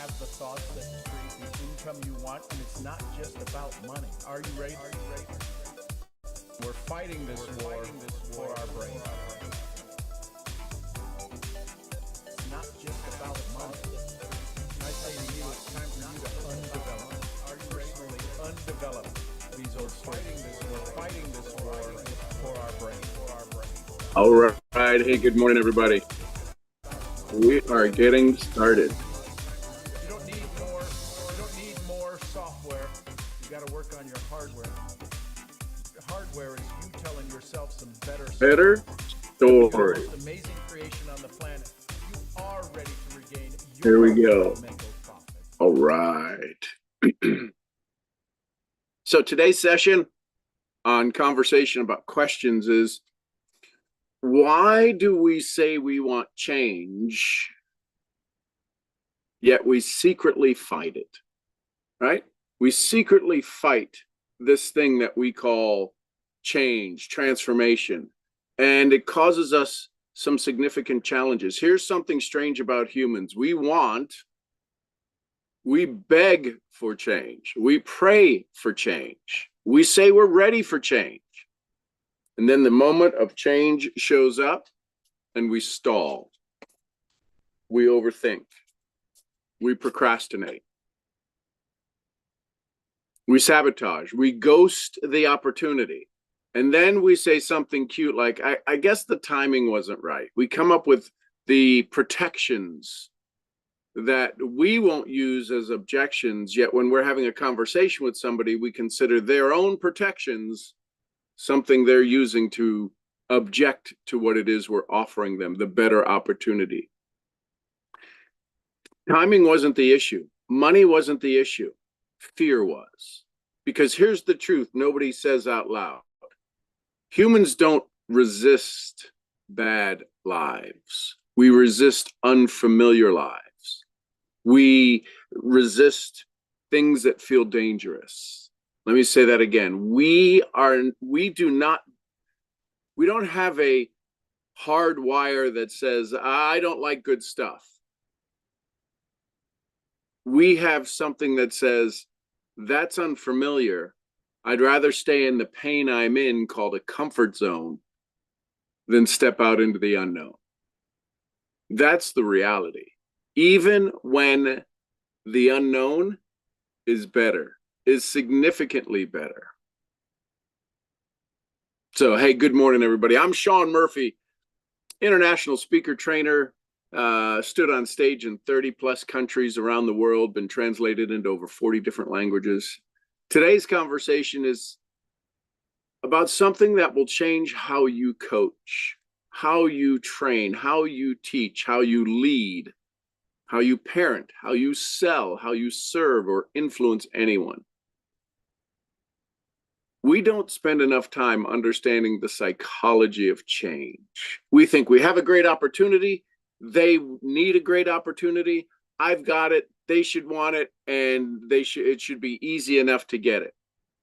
have the thoughts that create the income you want, and it's not just about money. Are you ready? We're fighting this war for our brain. It's not just about money. I say to you, it's time for you to undevelop. Are you racially undeveloped? These old stories. We're fighting this war for our brain. All right. Hey, good morning, everybody. We are getting started. You don't need more software. You got to work on your hardware. Your hardware is you telling yourself some better Better You're the story. most amazing creation on the planet. You are ready to regain Here your we go. mental profit. All right. So today's session on conversation about questions is, why do we say we want change, yet we secretly fight it, right? We secretly fight this thing that we call change, transformation, and it causes us some significant challenges. Here's something strange about humans. We beg for change. We pray for change. We say we're ready for change. And then the moment of change shows up and we stall. We overthink. We procrastinate. We sabotage. We ghost the opportunity. And then we say something cute like, I guess the timing wasn't right. We come up with the protections that we won't use as objections, yet when we're having a conversation with somebody, we consider their own protections something they're using to object to what it is we're offering them, the better opportunity. Timing wasn't the issue. Money wasn't the issue. Fear was. Because here's the truth nobody says out loud. Humans don't resist bad lives. We resist unfamiliar lives. We resist things that feel dangerous. Let me say that again. We don't have a hard wire that says, I don't like good stuff. We have something that says, that's unfamiliar. I'd rather stay in the pain I'm in, called a comfort zone, than step out into the unknown. That's the reality. Even when the unknown is better, is significantly better. So, hey, good morning, everybody. I'm Sean Murphy, international speaker trainer, stood on stage in 30 plus countries around the world, been translated into over 40 different languages. Today's conversation is about something that will change how you coach, how you train, how you teach, how you lead, how you parent, how you sell, how you serve or influence anyone. We don't spend enough time understanding the psychology of change. We think we have a great opportunity. They need a great opportunity. I've got it. They should want it, and it should be easy enough to get it.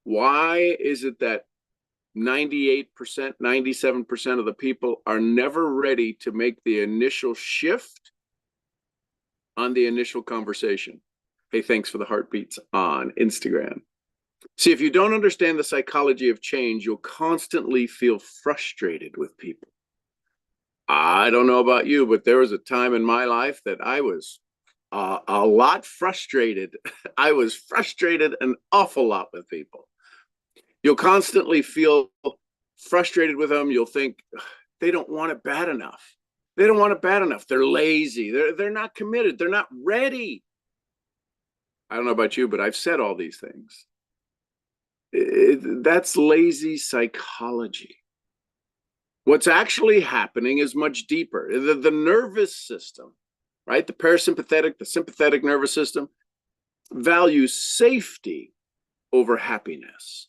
Why is it that 98%, 97% of the people are never ready to make the initial shift on the initial conversation? Hey, thanks for the heartbeats on Instagram. See, if you don't understand the psychology of change, you'll constantly feel frustrated with people. I don't know about you, but there was a time in my life that I was a lot frustrated. I was frustrated an awful lot with people. You'll constantly feel frustrated with them. You'll think they don't want it bad enough. They don't want it bad enough. They're lazy. They're not committed. They're not ready. I don't know about you, but I've said all these things. That's lazy psychology. What's actually happening is much deeper. The nervous system, right? The parasympathetic, the sympathetic nervous system values safety over happiness.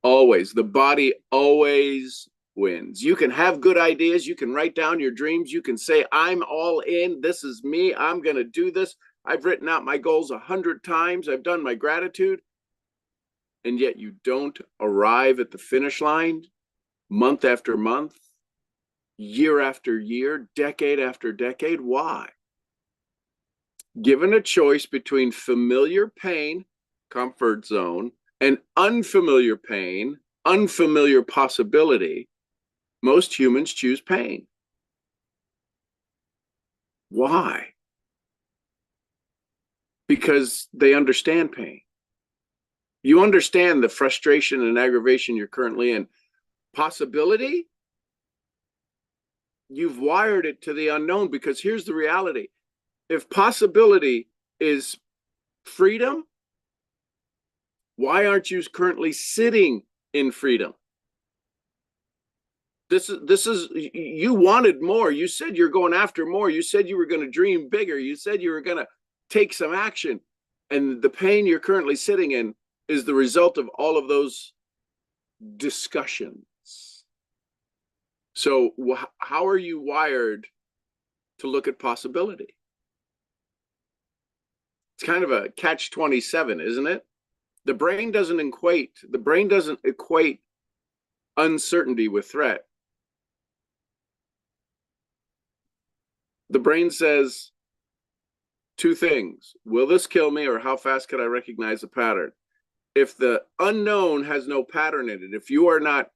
Always. The body always wins. You can have good ideas. You can write down your dreams. You can say, I'm all in. This is me. I'm going to do this. I've written out my goals 100 times. I've done my gratitude. And yet you don't arrive at the finish line month after month, year after year, decade after decade. Why? given a choice between familiar pain, comfort zone, and unfamiliar pain, unfamiliar possibility, most humans choose pain. Why? Because they understand pain. You understand the frustration and aggravation you're currently in. Possibility, you've wired it to the unknown, because here's the reality. If possibility is freedom, why aren't you currently sitting in freedom? This is you wanted more. You said you're going after more. You said you were going to dream bigger. You said you were going to take some action. And the pain you're currently sitting in is the result of all of those discussions. So how are you wired to look at possibility? It's kind of a catch-27, isn't it? The brain doesn't equate uncertainty with threat. The brain says two things: will this kill me, or how fast can I recognize a pattern? If the unknown has no pattern in it, if you are not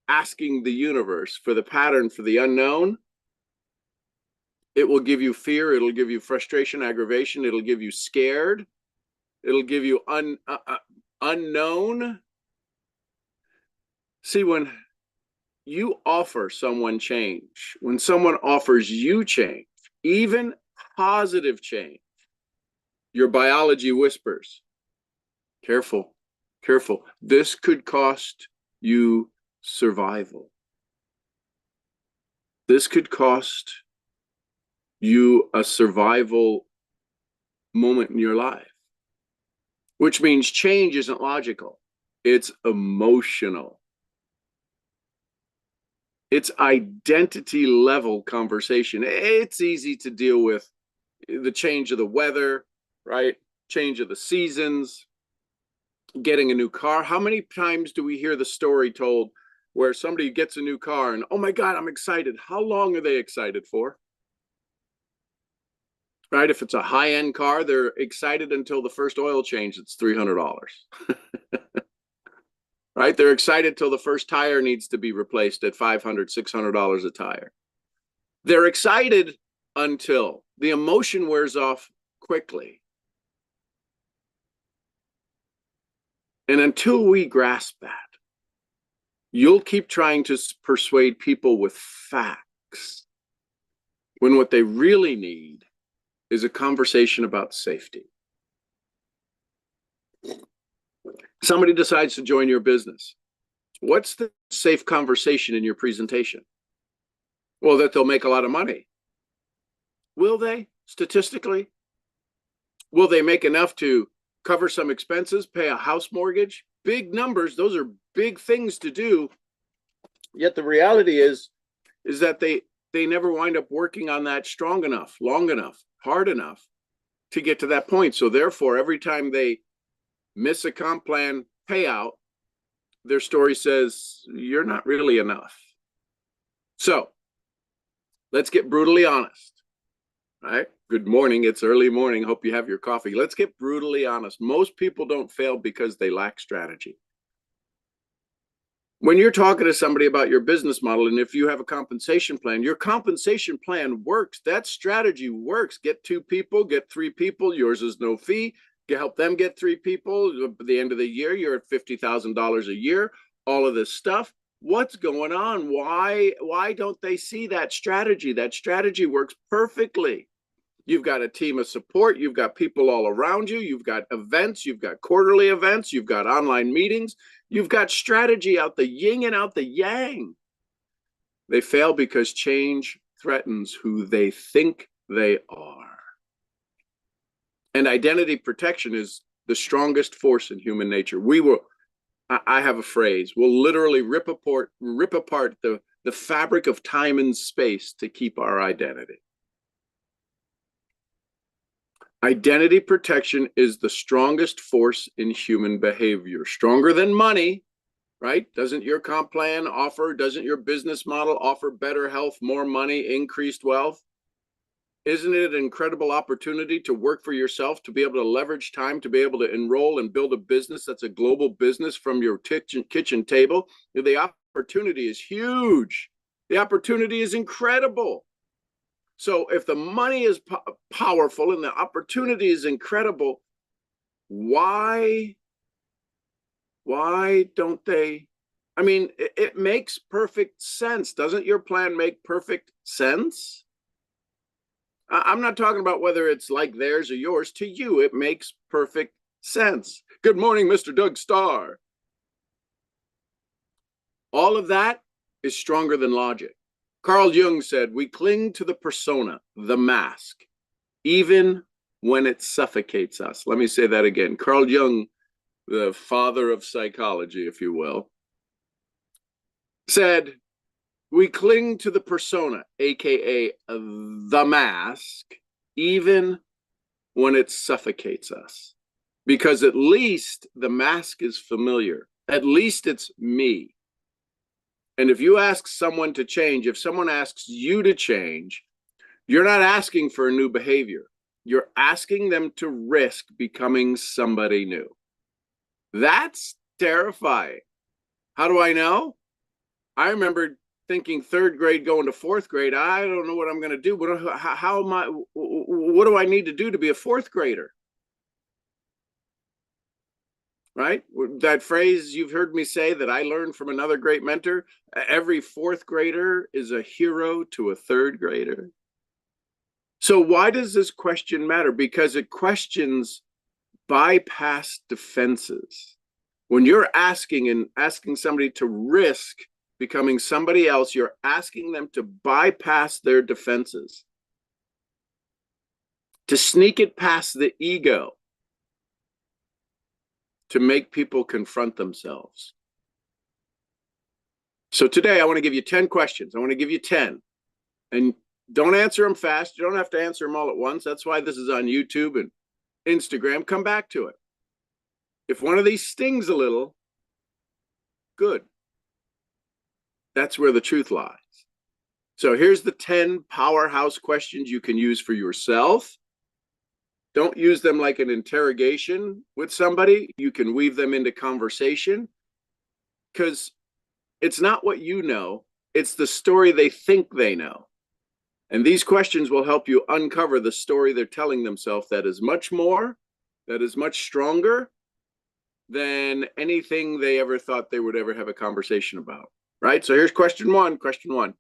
asking the universe for the pattern for the unknown, it will give you fear, it'll give you frustration, aggravation, it'll give you scared, it'll give you unknown. See, when you offer someone change, when someone offers you change, even positive change, your biology whispers, careful, careful. This could cost you survival. This could cost you a survival moment in your life, which means change isn't logical. It's emotional. It's identity level conversation. It's easy to deal with the change of the weather, right? Change of the seasons, getting a new car. How many times do we hear the story told where somebody gets a new car and, oh my God, I'm excited. How long are they excited for? Right? If it's a high-end car, they're excited until the first oil change. It's $300. Right? They're excited till the first tire needs to be replaced at $500, $600 a tire. They're excited until the emotion wears off quickly. And until we grasp that, you'll keep trying to persuade people with facts when what they really need is a conversation about safety. Somebody decides to join your business. What's the safe conversation in your presentation? Well, that they'll make a lot of money. Will they? Statistically? Will they make enough to cover some expenses, pay a house mortgage? Big numbers. Those are big things to do. Yet the reality is that they never wind up working on that strong enough, long enough, hard enough to get to that point. So therefore, every time they miss a comp plan payout, their story says, you're not really enough. So let's get brutally honest. All right? Good morning. It's early morning. Hope you have your coffee. Let's get brutally honest. Most people don't fail because they lack strategy. When you're talking to somebody about your business model, and if you have a compensation plan, your compensation plan works. That strategy works. Get 2 people, get 3 people. Yours is no fee. You help them get 3 people. At the end of the year, you're at $50,000 a year. All of this stuff. What's going on? Why don't they see that strategy? That strategy works perfectly. You've got a team of support. You've got people all around you. You've got events. You've got quarterly events. You've got online meetings. You've got strategy out the yin and out the yang. They fail because change threatens who they think they are. And identity protection is the strongest force in human nature. I have a phrase, we'll literally rip apart the fabric of time and space to keep our identity. Identity protection is the strongest force in human behavior, stronger than money, right? Doesn't your comp plan offer, doesn't your business model offer better health, more money, increased wealth? Isn't it an incredible opportunity to work for yourself, to be able to leverage time, to be able to enroll and build a business that's a global business from your kitchen table? The opportunity is huge. The opportunity is incredible. So if the money is powerful and the opportunity is incredible, why don't they? I mean, it makes perfect sense. Doesn't your plan make perfect sense? I'm not talking about whether it's like theirs or yours. To you, it makes perfect sense. Good morning, Mr. Doug Starr. All of that is stronger than logic. Carl Jung said, we cling to the persona, the mask, even when it suffocates us. Let me say that again. Carl Jung, the father of psychology, if you will, said, we cling to the persona, aka the mask, even when it suffocates us. Because at least the mask is familiar. At least it's me. And if you ask someone to change, if someone asks you to change, you're not asking for a new behavior. You're asking them to risk becoming somebody new. That's terrifying. How do I know? I remember thinking third grade going to fourth grade, I don't know what I'm going to do. What do I need to do to be a fourth grader? Right? That phrase you've heard me say that I learned from another great mentor, every fourth grader is a hero to a third grader. So why does this question matter? Because it questions bypass defenses. When you're asking somebody to risk becoming somebody else, you're asking them to bypass their defenses, to sneak it past the ego, to make people confront themselves. So today I want to give you 10 questions. I want to give you 10. And don't answer them fast. You don't have to answer them all at once. That's why this is on YouTube and Instagram. Come back to it. If one of these stings a little, good. That's where the truth lies. So here's the 10 powerhouse questions you can use for yourself. Don't use them like an interrogation with somebody. You can weave them into conversation, because it's not what you know, it's the story they think they know. And these questions will help you uncover the story they're telling themselves that is much more, that is much stronger than anything they ever thought they would ever have a conversation about. Right? So here's question one. Question one.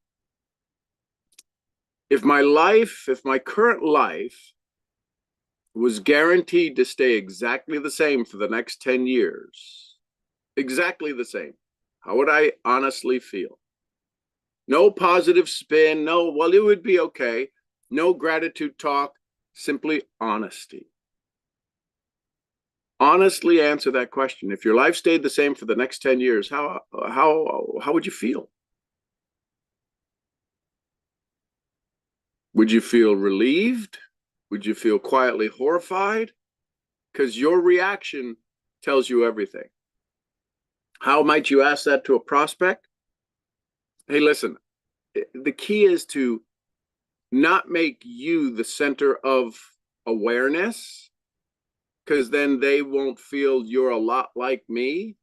If my current life was guaranteed to stay exactly the same for the next 10 years, exactly the same, how would I honestly feel? No positive spin, no, well, it would be okay. No gratitude talk, simply honesty. Honestly answer that question. If your life stayed the same for the next 10 years, how would you feel? Would you feel relieved? Would you feel quietly horrified? Because your reaction tells you everything. How might you ask that to a prospect? Hey, listen, the key is to not make you the center of awareness, because then they won't feel you're a lot like me.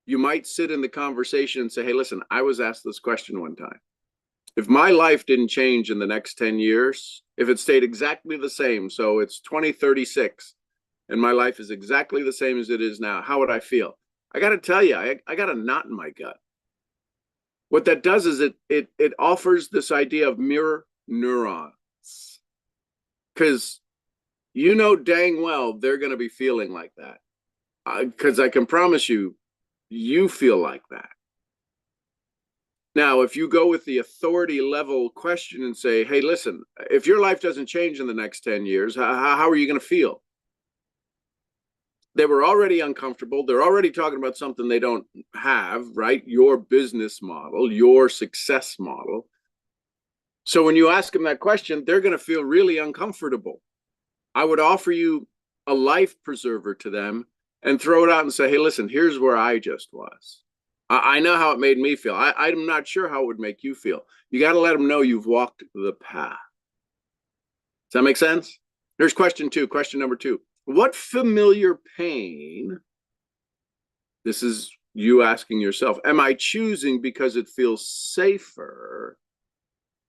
You might sit in the conversation and say, hey, listen, I was asked this question one time. If my life didn't change in the next 10 years, if it stayed exactly the same, so it's 2036, and my life is exactly the same as it is now, how would I feel? I got to tell you, I got a knot in my gut. What that does is it offers this idea of mirror neurons. Because you know dang well they're going to be feeling like that. Because I can promise you, you feel like that. Now, if you go with the authority level question and say, hey, listen, if your life doesn't change in the next 10 years, how are you going to feel? They were already uncomfortable. They're already talking about something they don't have, right? Your business model, your success model. So when you ask them that question, they're going to feel really uncomfortable. I would offer you a life preserver to them and throw it out and say, hey, listen, here's where I just was. I know how it made me feel. I'm not sure how it would make you feel. You got to let them know you've walked the path. that make sense? Here's question number 2. What familiar pain, this is you asking yourself, am I choosing because it feels safer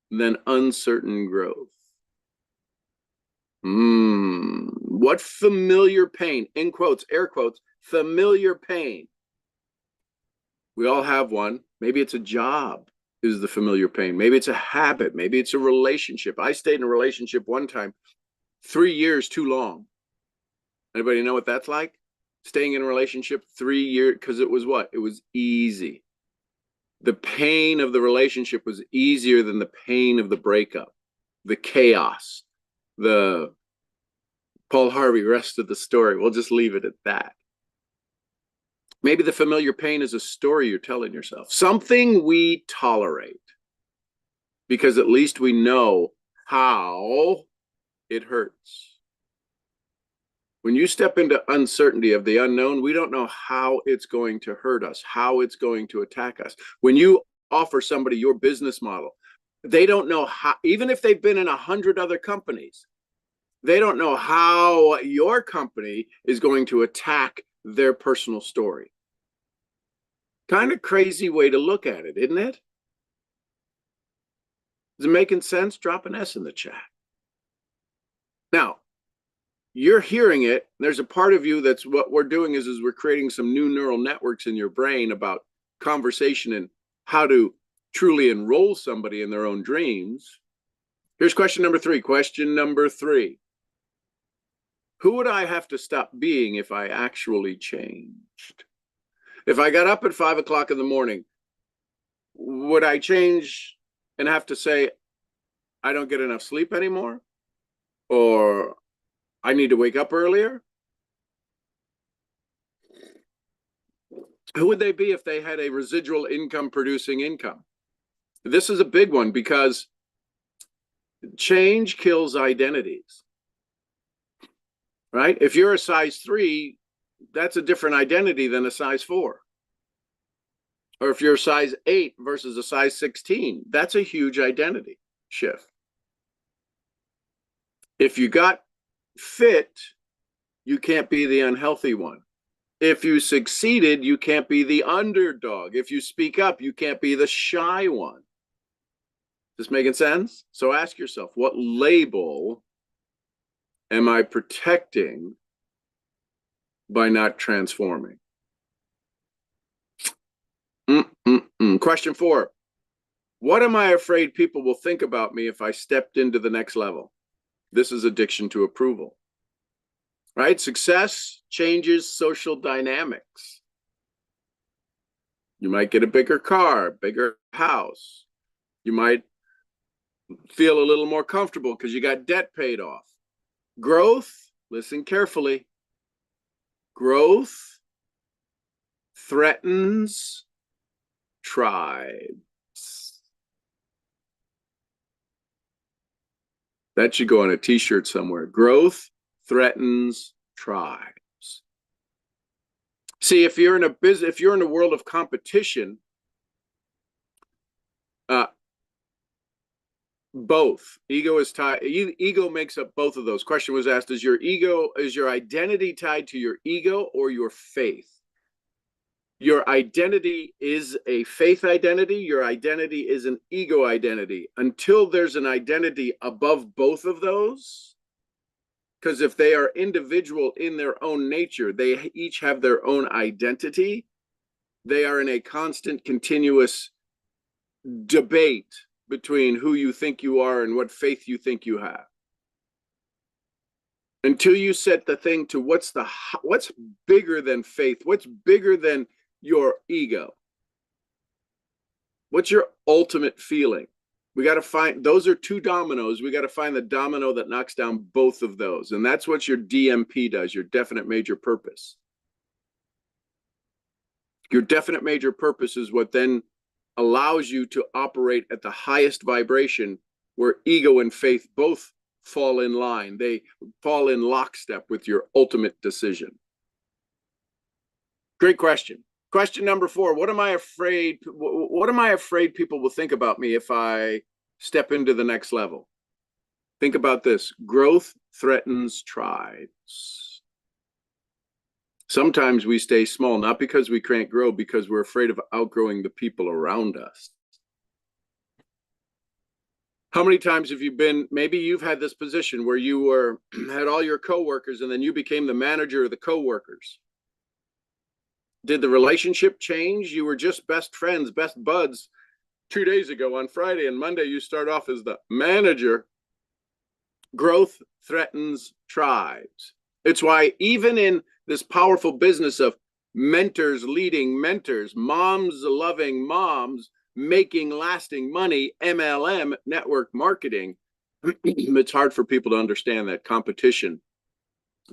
than uncertain growth? What familiar pain, in quotes, air quotes, familiar pain? We all have one. Maybe it's a job is the familiar pain. Maybe it's a habit. Maybe it's a relationship. I stayed in a relationship one time, 3 years too long. Anybody know what that's like? Staying in a relationship 3 years, because it was what? It was easy. The pain of the relationship was easier than the pain of the breakup, the chaos, the Paul Harvey rest of the story. We'll just leave it at that. Maybe the familiar pain is a story you're telling yourself, something we tolerate because at least we know how it hurts. When you step into uncertainty of the unknown, we don't know how it's going to hurt us, how it's going to attack us. When you offer somebody your business model, they don't know how, even if they've been in 100 other companies, they don't know how your company is going to attack their personal story. Kind of crazy way to look at it, isn't it? Is it making sense? Drop an S in the chat. Now, you're hearing it. There's a part of you that's what we're doing is we're creating some new neural networks in your brain about conversation and how to truly enroll somebody in their own dreams. Here's question number 3. Question number 3. Who would I have to stop being if I actually changed? If I got up at 5 o'clock in the morning, would I change and have to say, I don't get enough sleep anymore? Or I need to wake up earlier? Who would they be if they had a residual income producing income? This is a big one because change kills identities, right? If you're a size 3, that's a different identity than a size 4. Or if you're a size 8 versus a size 16, that's a huge identity shift. If you got fit, you can't be the unhealthy one. If you succeeded, you can't be the underdog. If you speak up, you can't be the shy one. This making sense? So ask yourself, what label am I protecting by not transforming? Question 4. What am I afraid people will think about me if I stepped into the next level? This is addiction to approval, right? Success changes social dynamics. You might get a bigger car, bigger house. You might feel a little more comfortable because you got debt paid off. Growth, listen carefully, growth threatens tribes. That should go on a t-shirt somewhere. Growth threatens tribes. See, if you're in a business, if you're in a world of competition, both ego is tied. Ego makes up both of those. Question was asked: is your identity tied to your ego or your faith? Your identity is a faith identity. Your identity is an ego identity. Until there's an identity above both of those, because if they are individual in their own nature, they each have their own identity. They are in a constant, continuous debate between who you think you are and what faith you think you have. Until you set the thing to what's bigger than faith, what's bigger than your ego, what's your ultimate feeling? We got to find, those are 2 dominoes. We got to find the domino that knocks down both of those. And that's what your DMP does, your definite major purpose. Your definite major purpose is what then allows you to operate at the highest vibration, where ego and faith both fall in line. They fall in lockstep with your ultimate decision. Great question. Question number 4. What am I afraid people will think about me if I step into the next level? Think about this. Growth threatens tribes. Sometimes we stay small, not because we can't grow, because we're afraid of outgrowing the people around us. How many times have you been, maybe you've had this position where you had all your coworkers and then you became the manager of the coworkers. Did the relationship change? You were just best friends, best buds 2 days ago on Friday, and Monday you start off as the manager. Growth threatens tribes. It's why even in this powerful business of mentors leading mentors, moms loving moms, making lasting money, MLM, network marketing, it's hard for people to understand that competition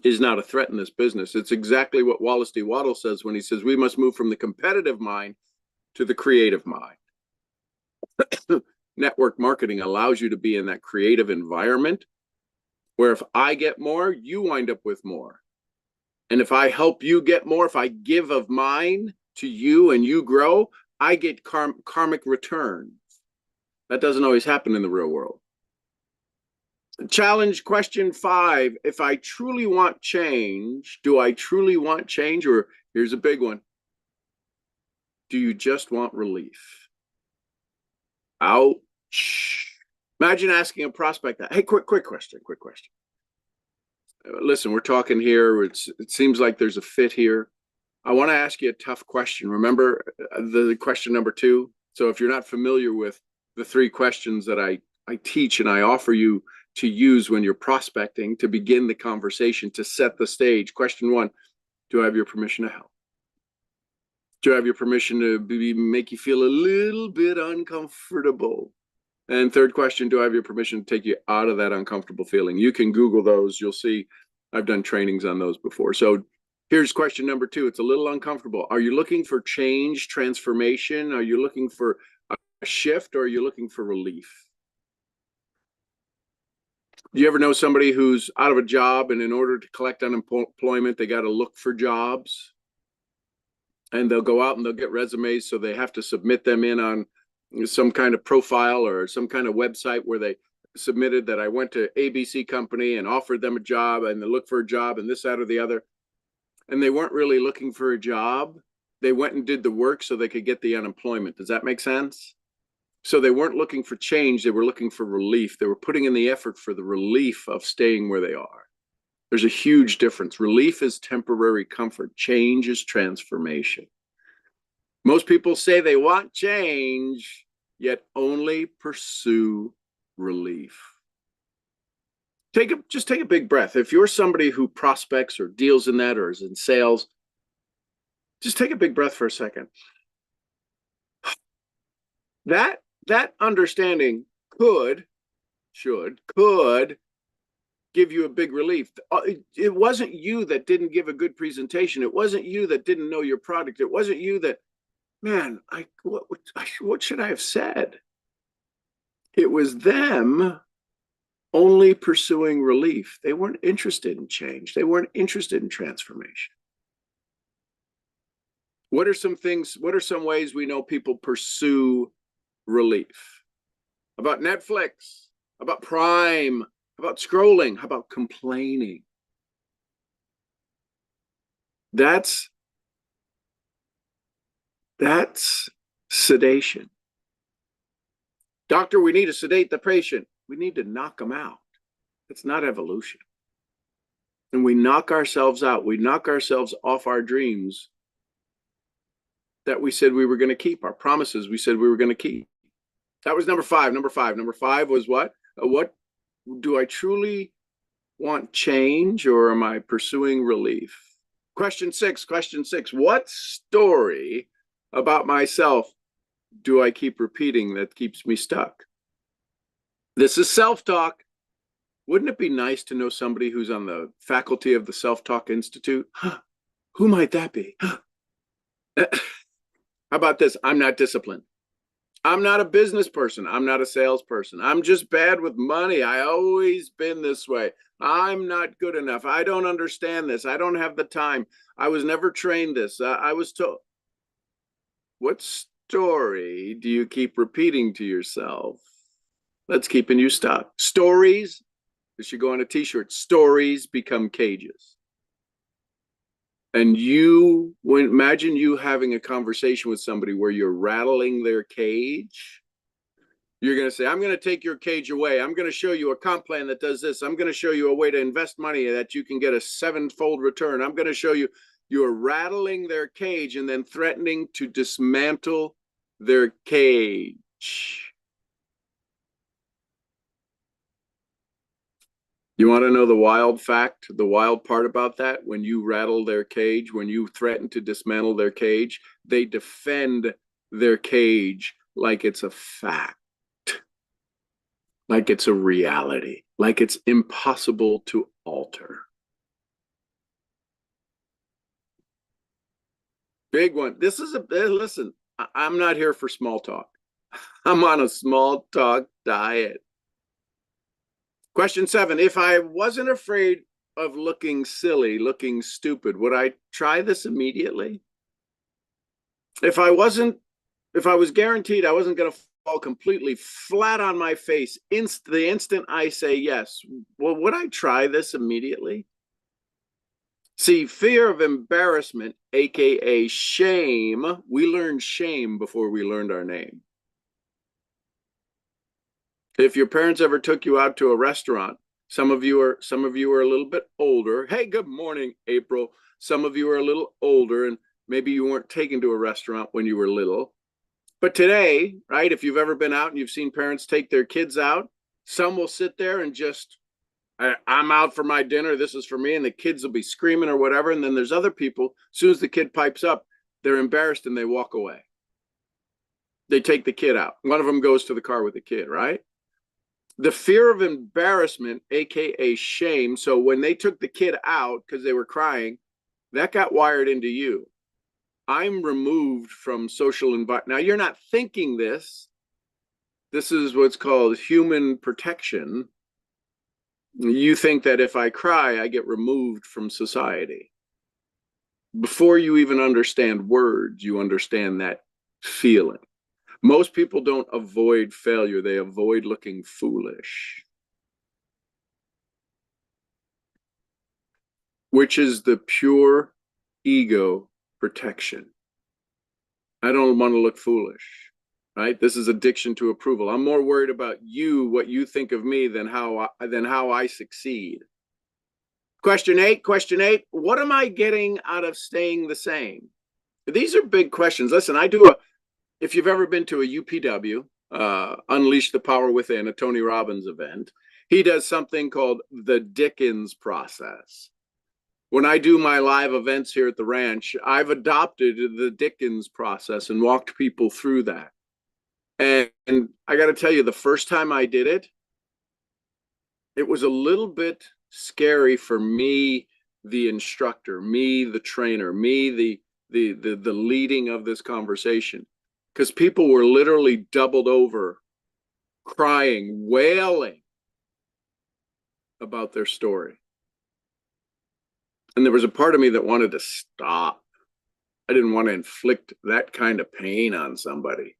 is not a threat in this business. It's exactly what Wallace D. Waddle says when he says we must move from the competitive mind to the creative mind. Network marketing allows you to be in that creative environment where if I get more, you wind up with more. And if I help you get more, if I give of mine to you and you grow, I get karmic returns. That doesn't always happen in the real world. Challenge question 5. If I truly want change, do I truly want change? Or here's a big one. Do you just want relief? Ouch. Imagine asking a prospect that. Hey, quick question. Listen, we're talking here. It seems like there's a fit here. I want to ask you a tough question. Remember the question number 2? So if you're not familiar with the 3 questions that I teach and I offer you to use when you're prospecting to begin the conversation, to set the stage. Question 1, do I have your permission to help? Do I have your permission to make you feel a little bit uncomfortable? And third question, do I have your permission to take you out of that uncomfortable feeling? You can Google those. You'll see I've done trainings on those before. So here's question number 2. It's a little uncomfortable. Are you looking for change, transformation? Are you looking for a shift, or are you looking for relief? Do you ever know somebody who's out of a job, and in order to collect unemployment, they got to look for jobs? And they'll go out and they'll get resumes, so they have to submit them in on some kind of profile or some kind of website where they submitted that I went to ABC company and offered them a job, and they look for a job and this, that, or the other. And they weren't really looking for a job. They went and did the work so they could get the unemployment. Does that make sense? So they weren't looking for change. They were looking for relief. They were putting in the effort for the relief of staying where they are. There's a huge difference. Relief is temporary comfort. Change is transformation. Most people say they want change, yet only pursue relief. Just take a big breath. If you're somebody who prospects or deals in that or is in sales, just take a big breath for a second. That understanding could give you a big relief. It wasn't you that didn't give a good presentation. It wasn't you that didn't know your product. It wasn't you that, man, what should I have said? It was them only pursuing relief. They weren't interested in change. They weren't interested in transformation. What are some ways we know people pursue relief? About Netflix, about Prime, about scrolling, how about complaining? That's sedation. Doctor, we need to sedate the patient. We need to knock them out. It's not evolution. And we knock ourselves out. We knock ourselves off our dreams that we said we were going to keep, our promises we said we were going to keep. That was number 5. Number 5 was what? What do I truly want change, or am I pursuing relief? Question 6. What story about myself do I keep repeating that keeps me stuck? This is self-talk. Wouldn't it be nice to know somebody who's on the faculty of the Self-Talk Institute? Who might that be? How about this? I'm not disciplined. I'm not a business person. I'm not a salesperson. I'm just bad with money. I always been this way. I'm not good enough. I don't understand this. I don't have the time. I was never trained this. I was told. What story do you keep repeating to yourself that's keeping you stuck? Stories This should go on a t-shirt. Stories become cages. And imagine you having a conversation with somebody where you're rattling their cage. You're going to say, I'm going to take your cage away. I'm going to show you a comp plan that does this. I'm going to show you a way to invest money that you can get a 7-fold return. I'm going to show you. You're rattling their cage and then threatening to dismantle their cage. You want to know the wild fact, the wild part about that? When you rattle their cage, when you threaten to dismantle their cage, they defend their cage like it's a fact, like it's a reality, like it's impossible to alter. Big one. This is listen, I'm not here for small talk. I'm on a small talk diet. Question 7, if I wasn't afraid of looking silly, looking stupid, would I try this immediately? If I was guaranteed I wasn't going to fall completely flat on my face the instant I say yes, well, would I try this immediately? See, fear of embarrassment, aka shame, we learned shame before we learned our name. If your parents ever took you out to a restaurant, some of you are a little bit older. Hey, good morning, April. Some of you are a little older and maybe you weren't taken to a restaurant when you were little. But today, right, if you've ever been out and you've seen parents take their kids out, some will sit there and just, I'm out for my dinner, this is for me, and the kids will be screaming or whatever. And then there's other people, as soon as the kid pipes up, they're embarrassed and they walk away. They take the kid out. One of them goes to the car with the kid, right? The fear of embarrassment, aka shame. So when they took the kid out because they were crying, that got wired into you. I'm removed from social environment. Now you're not thinking this. This is what's called human protection. You think that if I cry, I get removed from society. Before you even understand words, you understand that feeling. Most people don't avoid failure. They avoid looking foolish, which is the pure ego protection. I don't want to look foolish, right? This is addiction to approval. I'm more worried about you, what you think of me, than how I succeed. Question 8, what am I getting out of staying the same? These are big questions. Listen, if you've ever been to a UPW, Unleash the Power Within, a Tony Robbins event, he does something called the Dickens process. When I do my live events here at the ranch, I've adopted the Dickens process and walked people through that. And I got to tell you, the first time I did it, it was a little bit scary for me, the instructor, me, the trainer, me, the leading of this conversation. Because people were literally doubled over, crying, wailing about their story. And there was a part of me that wanted to stop. I didn't want to inflict that kind of pain on somebody.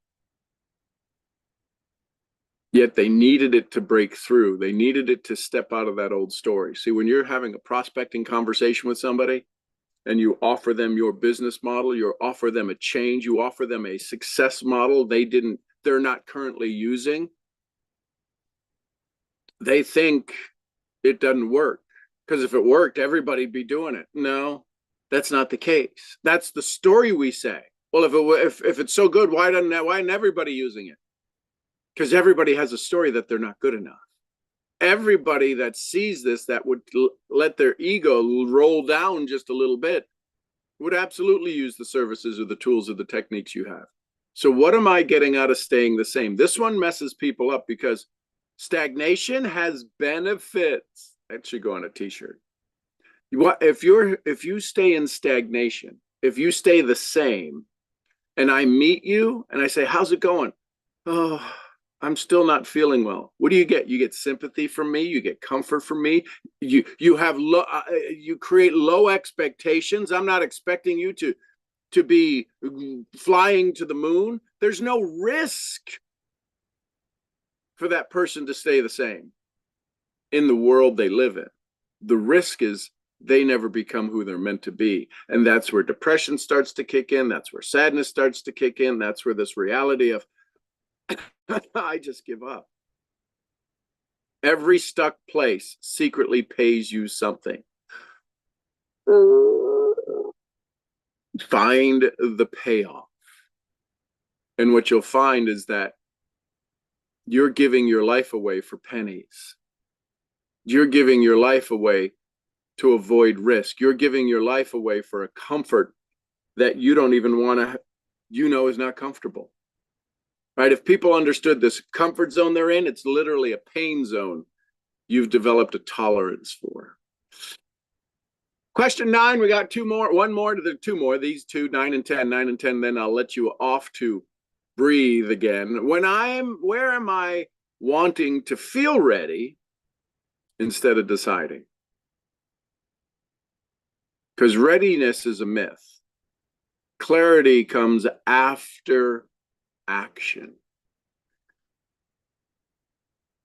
Yet they needed it to break through. They needed it to step out of that old story. See, when you're having a prospecting conversation with somebody, and you offer them your business model, you offer them a change, you offer them a success model they're not currently using, they think it doesn't work. Because if it worked, everybody'd be doing it. No, that's not the case. That's the story we say. Well, if it's so good, why isn't everybody using it? Because everybody has a story that they're not good enough. Everybody that sees this, that would let their ego roll down just a little bit, would absolutely use the services or the tools or the techniques you have. So what am I getting out of staying the same? This one messes people up because stagnation has benefits. That should go on a t-shirt. If you stay in stagnation, if you stay the same, and I meet you and I say, how's it going? Oh, I'm still not feeling well. What do you get? You get sympathy from me. You get comfort from me. You create low expectations. I'm not expecting you to be flying to the moon. There's no risk for that person to stay the same. in the world they live in. The risk is they never become who they're meant to be. And that's where depression starts to kick in. That's where sadness starts to kick in. That's where this reality of, I just give up. Every stuck place secretly pays you something. Find the payoff. And what you'll find is that you're giving your life away for pennies. You're giving your life away to avoid risk. You're giving your life away for a comfort that you don't even want to, is not comfortable. Right? If people understood this comfort zone they're in, it's literally a pain zone you've developed a tolerance for. Question 9, we got two more, these two, 9 and 10, then I'll let you off to breathe again. Where am I wanting to feel ready instead of deciding? Because readiness is a myth. Clarity comes after action.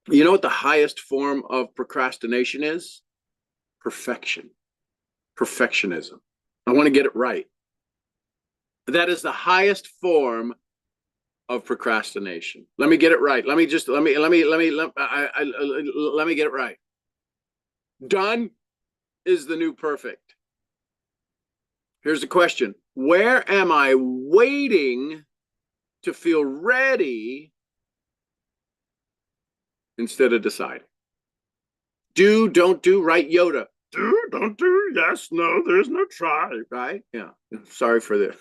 You know what the highest form of procrastination is? Perfectionism. I want to get it right. That is the highest form of procrastination. Let me get it right. Let me get it right. Done is the new perfect. Here's the question. Where am I waiting to feel ready instead of deciding? Do, don't do, right, Yoda? Do, don't do, yes, no, there's no try, right? Yeah, sorry for the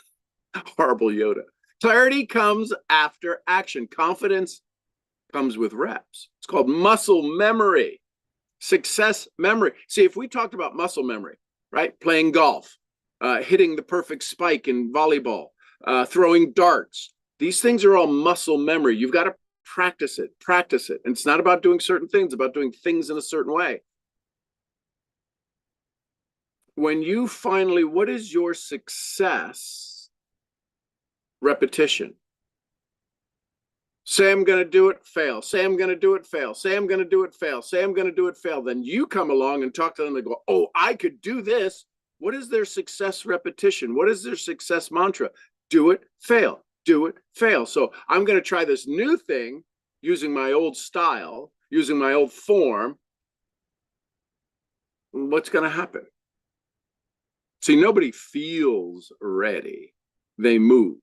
horrible Yoda. Clarity comes after action. Confidence comes with reps. It's called muscle memory, success memory. See, if we talked about muscle memory, right? Playing golf, hitting the perfect spike in volleyball, throwing darts. These things are all muscle memory. You've got to practice it. And it's not about doing certain things, it's about doing things in a certain way. When you finally, what is your success? Repetition. Say I'm going to do it, fail. Say I'm going to do it, fail. Say I'm going to do it, fail. Say I'm going to do it, fail. Then you come along and talk to them and go, oh, I could do this. What is their success repetition? What is their success mantra? Do it, fail. Do it, fail. So I'm going to try this new thing using my old style, using my old form. What's going to happen? See, nobody feels ready. They move.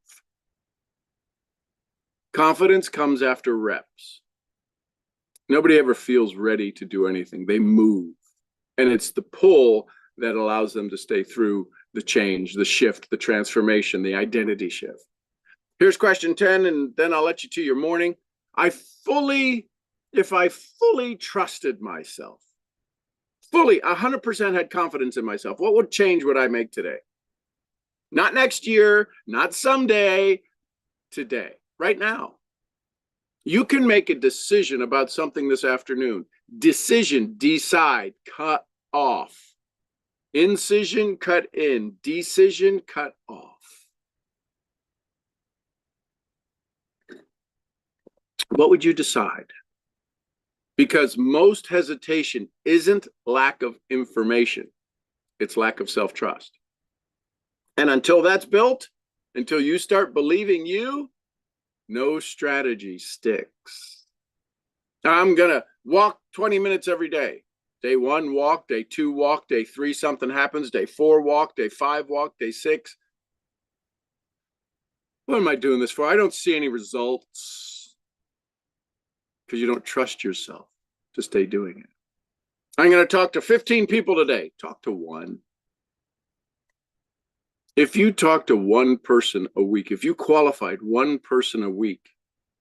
Confidence comes after reps. Nobody ever feels ready to do anything. They move. And it's the pull that allows them to stay through the change, the shift, the transformation, the identity shift. Here's question 10, and then I'll let you to your morning. If I fully trusted myself, fully 100% had confidence in myself, what change would I make today? Not next year, not someday, today, right now. You can make a decision about something this afternoon. Decision, decide, cut off. Incision, cut in. Decision, cut off. What would you decide? Because most hesitation isn't lack of information. It's lack of self-trust. And until that's built, until you start believing you, no strategy sticks. Now, I'm going to walk 20 minutes every day. Day 1, walk. Day 2, walk. Day 3, something happens. Day 4, walk. Day 5, walk. Day 6. What am I doing this for? I don't see any results. Because you don't trust yourself to stay doing it. I'm going to talk to 15 people today. Talk to one. If you talk to one person a week, if you qualified one person a week,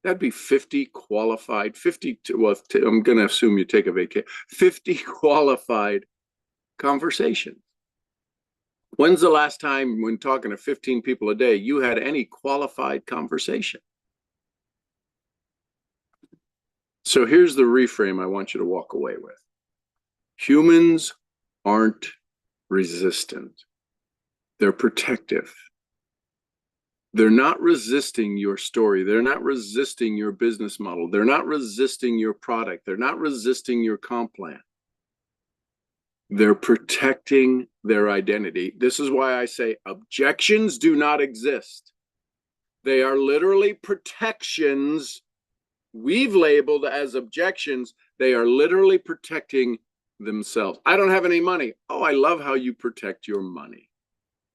that'd be 50 qualified, 50, well, I'm going to assume you take a vacation, 50 qualified conversations. When's the last time when talking to 15 people a day, you had any qualified conversation? So here's the reframe I want you to walk away with. Humans aren't resistant. They're protective. They're not resisting your story. They're not resisting your business model. They're not resisting your product. They're not resisting your comp plan. They're protecting their identity. This is why I say objections do not exist. They are literally protections we've labeled as objections. They are literally protecting themselves. I don't have any money. Oh, I love how you protect your money.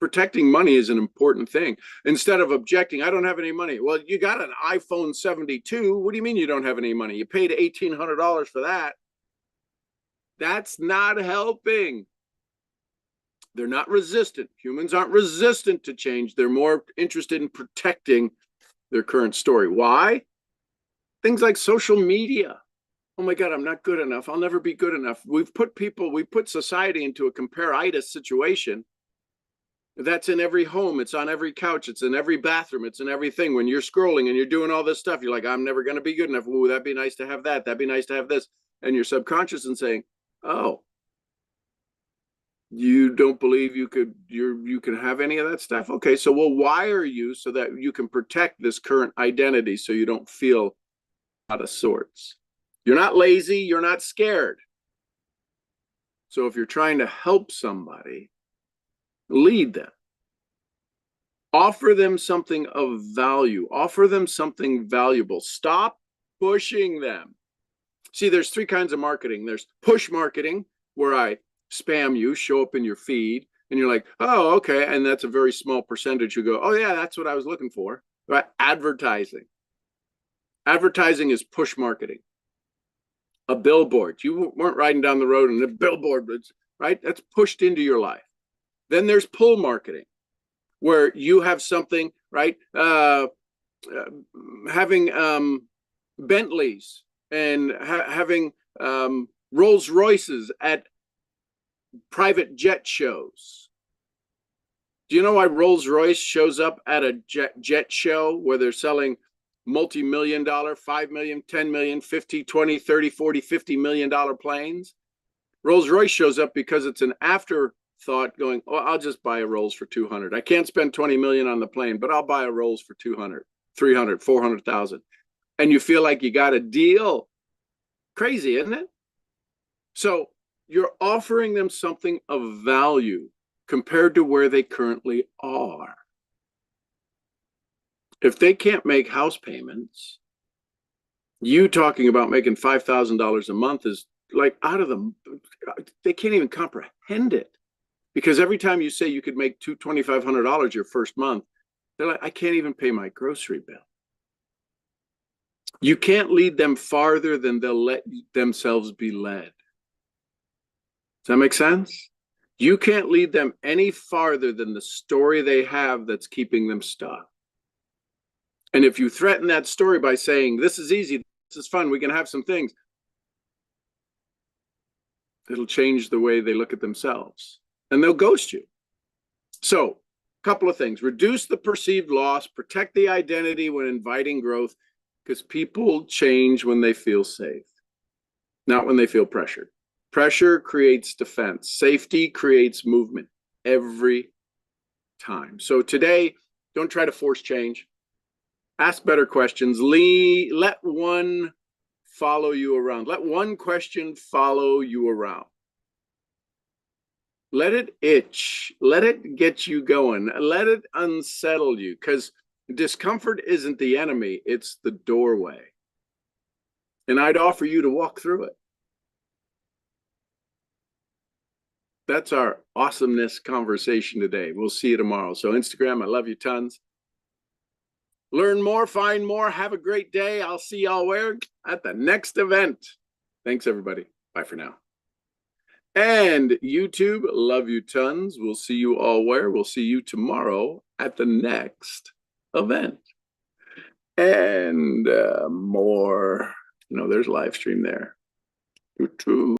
Protecting money is an important thing. Instead of objecting, I don't have any money. Well, you got an iPhone 72. What do you mean you don't have any money? You paid $1,800 for that. That's not helping. They're not resistant. Humans aren't resistant to change. They're more interested in protecting their current story. Why? Things like social media. Oh my God, I'm not good enough. I'll never be good enough. We've put society into a compare-itis situation. That's in every home. It's on every couch. It's in every bathroom. It's in everything. When you're scrolling and you're doing all this stuff, you're like, I'm never going to be good enough. Ooh, that'd be nice to have that. That'd be nice to have this. And your subconscious is saying, oh, you don't believe you can have any of that stuff? Okay, so we'll wire you so that you can protect this current identity so you don't feel out of sorts. You're not lazy. You're not scared. So if you're trying to help somebody, lead them. Offer them something of value. Offer them something valuable. Stop pushing them. See, there's three kinds of marketing. There's push marketing, where I spam you, show up in your feed, and you're like, oh, okay. And that's a very small percentage who go, oh, yeah, that's what I was looking for. Right? Advertising. Advertising is push marketing. A billboard. You weren't riding down the road and a billboard, right? That's pushed into your life. Then there's pull marketing, where you have something, right? Having Bentleys and having Rolls Royces at private jet shows. Do you know why Rolls Royce shows up at a jet show where they're selling multi-million dollar, 5 million, 10 million, 50, 20, 30, 40, $50 million planes? Rolls Royce shows up because it's an afterthought going, oh, I'll just buy a Rolls for 200. I can't spend 20 million on the plane, but I'll buy a Rolls for 200, 300, 400,000. And you feel like you got a deal. Crazy, isn't it? So you're offering them something of value compared to where they currently are. If they can't make house payments, you talking about making $5,000 a month is like out of them. They can't even comprehend it, because every time you say you could make $2,500 your first month, they're like, I can't even pay my grocery bill. You can't lead them farther than they'll let themselves be led. Does that make sense? You can't lead them any farther than the story they have that's keeping them stuck. And if you threaten that story by saying, this is easy, this is fun, we can have some things, it'll change the way they look at themselves, and they'll ghost you. So, a couple of things. Reduce the perceived loss, protect the identity when inviting growth, because people change when they feel safe, not when they feel pressured. Pressure creates defense. Safety creates movement every time. So today, don't try to force change. Ask better questions. Let one follow you around. Let one question follow you around. Let it itch. Let it get you going. Let it unsettle you, because discomfort isn't the enemy. It's the doorway. And I'd offer you to walk through it. That's our awesomeness conversation today. We'll see you tomorrow. So Instagram, I love you tons. Learn more, find more. Have a great day. I'll see y'all where? At the next event. Thanks, everybody. Bye for now. And YouTube, love you tons. We'll see you all where? We'll see you tomorrow at the next event. And more. No, there's live stream there. YouTube.